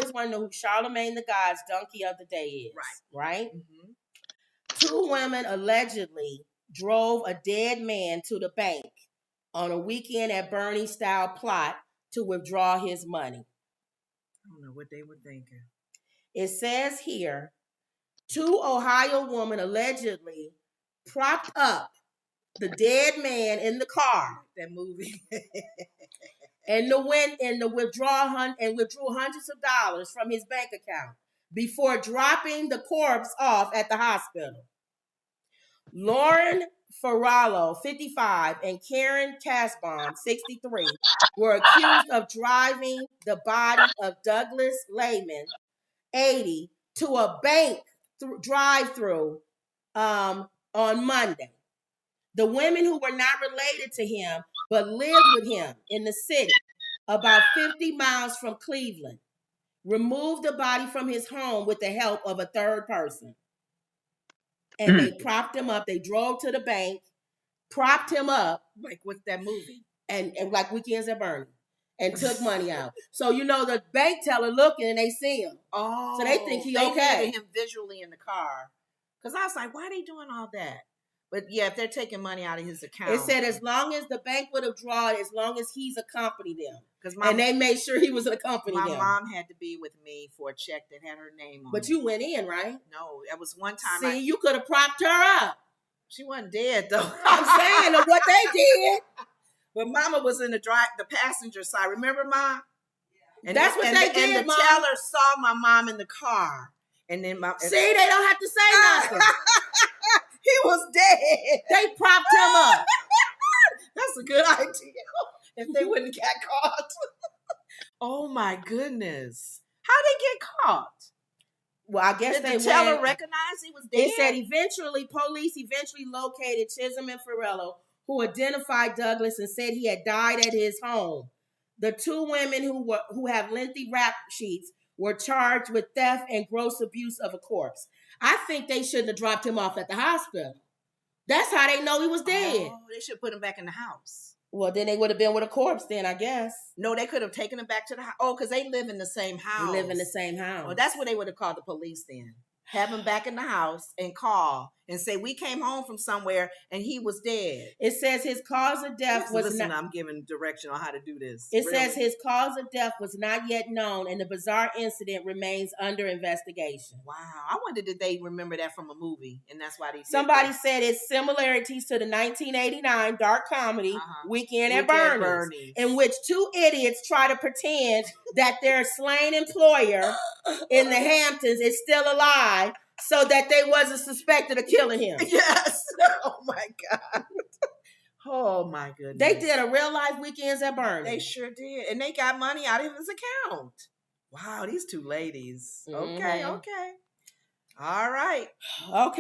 always want to know who Charlemagne the God's donkey of the day is. Right? Mm-hmm. 2 women allegedly drove a dead man to the bank on a weekend at Bernie style plot to withdraw his money. I don't know what they were thinking. It says here, 2 Ohio women allegedly propped up the dead man in the car. That movie. and withdrew hundreds of dollars from his bank account before dropping the corpse off at the hospital. Lauren Ferrallo, 55, and Karen Casbon, 63, were accused of driving the body of Douglas Lehman, 80, to a bank drive-through on Monday. The women who were not related to him but lived with him in the city, about 50 miles from Cleveland, removed the body from his home with the help of a third person. And they propped him up. They drove to the bank, propped him up. Like with that movie. And like Weekends at Bernie. And took money out. So, the bank teller looking and they see him. Oh. So they think he okay. They needed him visually in the car. Because I was like, why are they doing all that? But yeah, if they're taking money out of his account. It said as long as the bank would have drawn, as long as he's accompanied them. And they made sure he was accompanied them. My mom had to be with me for a check that had her name on it. But you went in, right? No, that was one time. See, you could have propped her up. She wasn't dead, though. I'm saying of what they did. But Mama was in the passenger side. Remember, Ma? And that's what they did, And the teller saw my mom in the car. And then See, they don't have to say nothing. He was dead. They propped him up. That's a good idea. If they wouldn't get caught. Oh my goodness. How'd they get caught? Well, I guess Did the teller recognize he was dead? They said police eventually located Chisholm and Ferrello, who identified Douglas and said he had died at his home. The 2 women who have lengthy rap sheets were charged with theft and gross abuse of a corpse. I think they shouldn't have dropped him off at the hospital. That's how they know he was dead. Oh, they should put him back in the house. Well, then they would have been with a corpse then, I guess. No, they could have taken him back to the house. Oh, because they live in the same house. They live in the same house. Well, that's what they would have called the police then. Have him back in the house and call and say, we came home from somewhere and he was dead. It says his cause of death Listen, I'm giving direction on how to do this. It says his cause of death was not yet known and the bizarre incident remains under investigation. Wow. I wonder did they remember that from a movie and that's why they did Somebody said it's similarities to the 1989 dark comedy Weekend at Bernie's, in which 2 idiots try to pretend that their slain employer in the Hamptons is still alive so that they wasn't suspected of killing him. Yes. Oh my God. Oh my goodness. They did a real life Weekends at Bernie's. They sure did. And they got money out of his account. Wow, these 2 ladies. Okay, okay. All right. Okay.